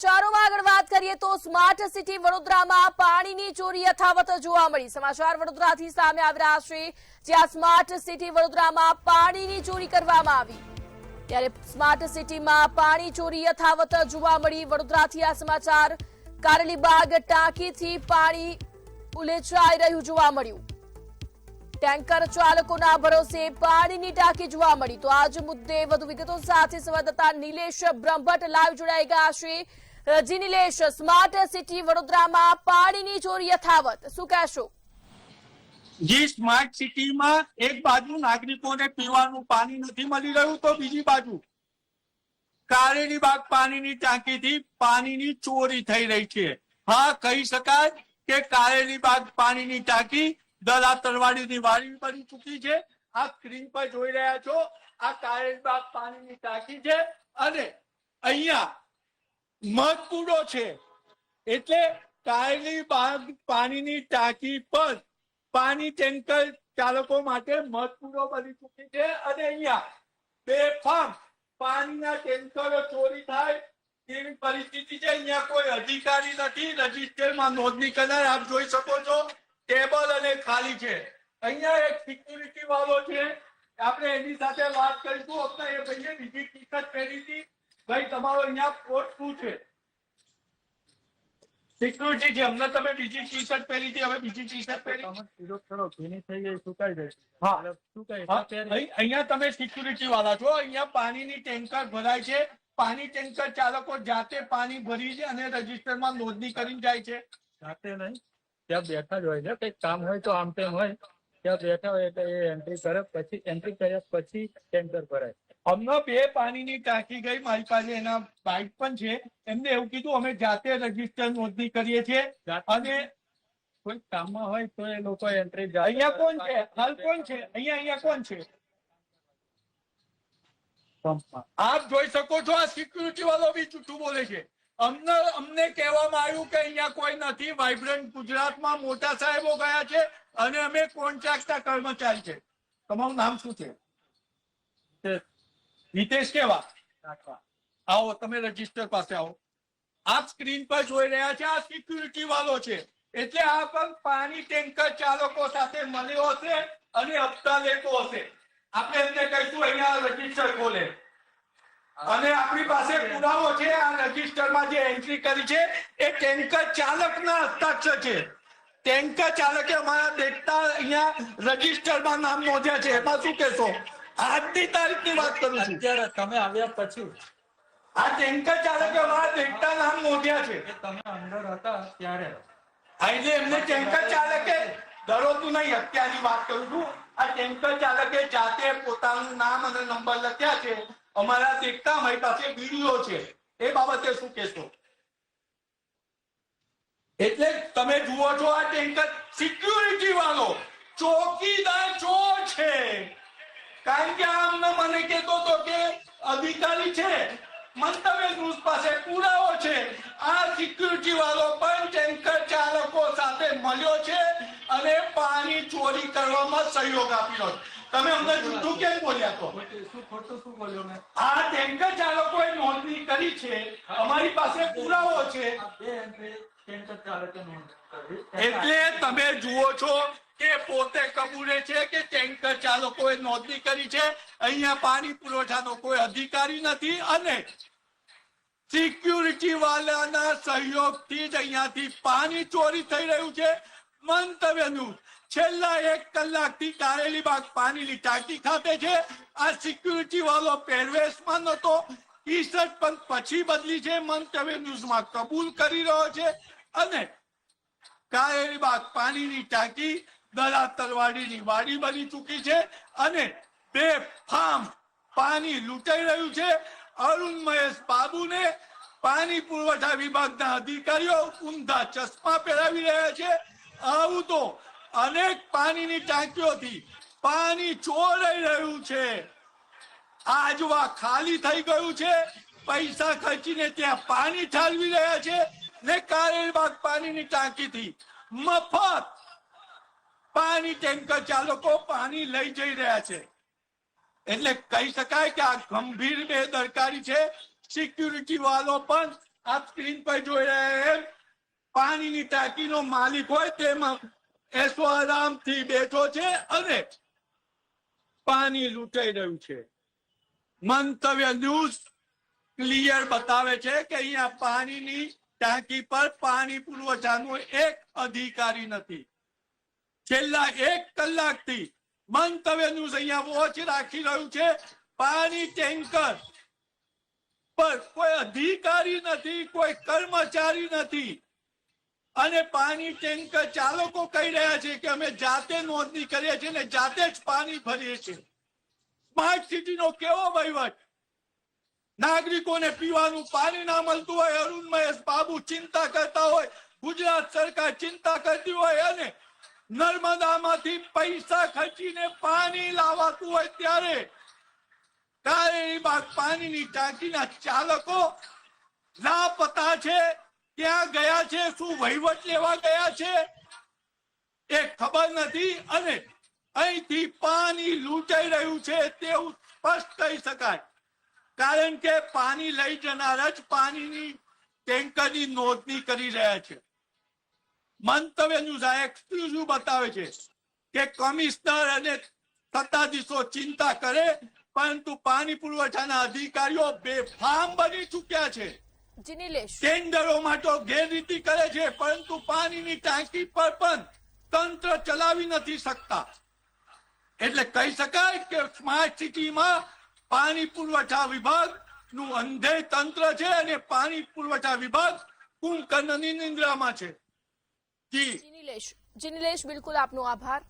ચારોમાં આગળ વાત કરીએ તો સ્માર્ટ સિટી વડોદરામાં પાણીની ચોરી યથાવત જોવા મળી। સમાચાર વડોદરાથી સામે આવી રહ્યા છે, જ્યાં સ્માર્ટ સિટી વડોદરામાં પાણીની ચોરી કરવામાં આવી। ત્યારે સ્માર્ટ સિટીમાં પાણી ચોરી યથાવત જોવા મળી। વડોદરાથી આ સમાચાર। કારેલીબાગ ટાંકીથી પાણી ઉલેચાઈ રહ્યું જોવા મળ્યું। ટેન્કર ચાલકોના ભરોસે પાણીની ટાંકી જોવા મળી। તો આજ મુદ્દે વધુ વિગતો સાથે સંવાદદાતા નિલેશ બ્રહ્મભટ્ટ લાઈવ જોડાઈ ગયા છે। જી નિલેશ, સ્માર્ટ સિટી વડોદરામાં પાણીની ચોરી યથાવત, શું કહેશો? જી, સ્માર્ટ સિટીમાં એક બાજુ નાગરિકોને પીવાનું પાણી નથી મળી રહ્યું, તો બીજી બાજુ કારેલીબાગ પાણીની ટાંકીથી પાણીની ચોરી થઈ રહી છે। હા, કહી શકાય કે કારેલીબાગ પાણીની ટાંકી દલા તરવાડીની વાડી બની ચૂકી છે। આ સ્ક્રીન પર જોઈ રહ્યા છો, આ કારેલીબાગ પાણીની ટાંકી છે અને અહીંયા મધપૂડો છે, એટલે કારેલીબાગ પાણીની ટાંકી પર પાણી ટેન્કર ચાલકો માટે મધપૂડો બની ચૂકી છે અને અહીંયા બેફામ પાણીના ટેન્કરો ચોરી થાય તેવી પરિસ્થિતિ છે। અહીંયા કોઈ અધિકારી નથી, રજીસ્ટરમાં નોંધણી કરનાર આપ જોઈ શકો છો, ટેબલ અને ખાલી છે। અહીંયા એક સિક્યુરિટી વાળો છે, આપણે એની સાથે વાત કરીશું। આપણે એ ભાઈએ બીજી ટી-શર્ટ પહેરી હતી। ભાઈ, તમારો અહીંયા પોસ્ટ શું છે? સિક્યુરિટી છે, અમને તમે બીજી ટી-શર્ટ પહેરી હતી, હવે બીજી ટી-શર્ટ પહેરી। અહીંયા તમે સિક્યુરિટી વાળા છો, અહીંયા પાણીની ટેન્કર ભરાય છે, પાણી ટેન્કર ચાલકો જાતે પાણી ભરી છે અને રજીસ્ટરમાં નોંધણી કરીને જાય છે। જાતે નહીં, ત્યાં બેઠા જ હોય છે, કઈક કામ હોય તો આમ તેમ હોય ત્યાં બેઠા હોય એટલે એ એન્ટ્રી કરે, પછી એન્ટ્રી કર્યા પછી ટેન્કર ભરાય। અમને બે પાણીની ટાંકી ગઈ, મારી પાસે એના બાઇક પણ છે, એમને એવું કીધું અમે જાતે રજીસ્ટર નોંધણી કરીએ છીએ અને કોઈ કામમાં હોય તો એ લોકો એન્ટ્રી જાય। અહીંયા કોણ છે? હાલ કોણ છે અહીંયા કોણ છે? આપ જોઈ શકો છો, આ સિક્યુરિટી વાળો બી જૂઠું બોલે છે। અમને કહેવામાં આવ્યું કે અહીંયા કોઈ નથી। વાઇબ્રન્ટ ગુજરાતમાં મોટા સાહેબો ગયા છે અને અમે કોન્ટ્રાક્ટના કર્મચારી છે। તમારું નામ શું છે? હિતેશ કેવા? આવો, તમે રજીસ્ટર પાસે આવો। આપ સ્ક્રીન પર જોઈ રહ્યા છે, આ સિક્યુરિટી વાળો છે, એટલે આ પણ પાણી ટેન્કર ચાલકો સાથે મળ્યો હશે અને હપ્તા લેતો હશે। આપણે એમને કહીશું અહીંયા રજીસ્ટર ખોલે અને આપણી પાસે પુરાવો છે। આ રજીસ્ટરમાં જે એન્ટ્રી કરી છે એ ટેન્કર ચાલકના હસ્તાક્ષર છે। ટેન્કર ચાલકે અમારા દેખતા અહીંયા રજીસ્ટરમાં નામ નોંધ્યા છે। એમાં શું કહેશો? આજની તારીખની વાત કરું છું, અત્યારે તમે આવ્યા પછી આ ટેન્કર ચાલકે અમારા દેખતા નામ નોંધ્યા છે। તમે અંદર હતા ત્યારે એટલે એમને ટેન્કર ચાલકે દરોતું નહીં, અત્યારની વાત કરું છું, આ ટેન્કર ચાલકે જાતે પોતાનું નામ અને નંબર લખ્યા છે। અમારા દેખતા અમારી પાસે વિડીયો છે, એ બાબતે શું કહેશો? એટલે તમે જુઓ છો, આ ટેન્કર સિક્યુરિટી વાળો ચોકીદાર ચોર છે। કારણ કે આમને મને કહેતો હતો કે અધિકારી છે, મંતવ્ય ન્યૂઝ પાસે પુરાવો છે। આ સિક્યુરિટી વાળો પણ ટેન્કર ચાલકો સાથે મળ્યો છે અને પાણી ચોરી કરવામાં સહયોગ આપ્યો। તમે અમને જૂઠું કેમ બોલ્યા? તો શું ખોટું શું બોલ્યો મેં? આ ટેન્કર ચાલકોએ નોંધણી કરી છે, અમારી પાસે પુરાવો છે। બે એન્ટ્રી ટેન્કર ચાલકે નોંધ કરી, એટલે તમે જુઓ છો કે પોતે કબૂલે છે કે ટેન્કર ચાલકોએ નોંધણી કરી છે। અહીંયા પાણી પુરવઠાનો કોઈ અધિકારી નથી અને સિક્યુરિટી વાળાના સહયોગથી જ અહીંયાથી પાણી ચોરી થઈ રહ્યું છે। મંતવ્ય ન્યૂઝ છેલ્લા 1 કલાકથી કારેલીબાગ પાણીની ટાંકી ખાતે છે। આ સિક્યુરિટી વાળો પહેરવેશમાં નતો, ટી-શર્ટ પણ પછી બદલી છે, મંતવ્ય ન્યૂઝમાં કબૂલ કરી રહ્યો છે અને કારેલીબાગ પાણીની ટાંકી દલા તરવાડીની વાડી બની ચૂકી છે અને બેફામ પાણી લૂંટાઈ રહ્યું છે। અરુણ મહેશ બાબુને પાણી પુરવઠા વિભાગના અધિકારીઓ ઊંધા ચશ્મા પહેરાવી રહ્યા છે। આવું તો અનેક પાણીની ટાંકીઓથી પાણી ચોરાઈ રહ્યું છે। આજવા ખાલી થઈ ગયું છે, પૈસા ખર્ચીને ત્યાં પાણી ઠાલવી રહ્યા છે ને કારેલીબાગ પાણીની ટાંકીથી મફત પાણી ટેન્કર ચાલકો પાણી લઈ જઈ રહ્યા છે। એટલે કહી શકાય કે આ ગંભીર બેદરકારી છે। સિક્યુરિટી વાળો પણ આપ સ્ક્રીન પર જોઈ રહ્યા એમ પાણીની ટાંકીનો માલિક હોય તેમાં એસો આરામથી બેઠો છે અને પાણી લૂંટાઈ રહ્યું છે. મંતવ્ય ન્યૂઝ ક્લિયર બતાવે છે કે અહીંયા પાણીની ટાંકી પર પાણી પુરવઠાનો એક અધિકારી નથી. છેલ્લા 1 કલાકથી મંતવ્ય ન્યૂઝ અહીંયા વોચ રાખી રહ્યું છે. પાણી ટેન્કર પર કોઈ અધિકારી નથી, કોઈ કર્મચારી નથી અને પાણી ટેન્કર ચાલકો કહી રહ્યા છે કે અમે જાતે નોંધણી કરીએ છીએ ને જાતે જ પાણી ભરીએ છીએ. સ્માર્ટ સિટીનો કેવો વહીવટ! નાગરિકોને પીવાનું પાણી ના મળતું હોય, અરુણ મહેશ બાબુ ચિંતા કરતા હોય, ગુજરાત સરકાર ચિંતા કરતી હોય અને નર્મદામાંથી પૈસા ખર્ચીને પાણી લાવાતું હોય ત્યારે કારેલીબાગ પાણીની ટાંકીના ચાલકો લાપતા છે. ક્યાં ગયા છે, શું વહીવટ લેવા ગયા છે એ ખબર નથી અને અહીંથી પાણી લૂંટાઈ રહ્યું છે તેવું સ્પષ્ટ કહી શકાય. કારણ કે પાણી લઈ જનાર જ પાણીની ટેન્કરની નોંધણી કરી રહ્યા છે. મંતવ્ય ન્યૂઝ આ એક્સક્લુઝિવ બતાવે છે કે કમિશનર અને સત્તાધીશો ચિંતા કરે પરંતુ પાણી પુરવઠાના અધિકારીઓ બેફામ બની ચૂક્યા છે. ટેન્ડરોમાં તો ગેરરીતિ કરે છે પરંતુ પાણીની ટાંકી પર પણ તંત્ર ચલાવી નથી શકતા. એટલે કહી શકાય કે સ્માર્ટ સિટીમાં પાણી પુરવઠા વિભાગ નું અંધે તંત્ર છે અને પાણી પુરવઠા વિભાગ કુંભકર્ણની નિંદ્રામાં છે. જી નિલેશ, બિલકુલ આપનો આભાર.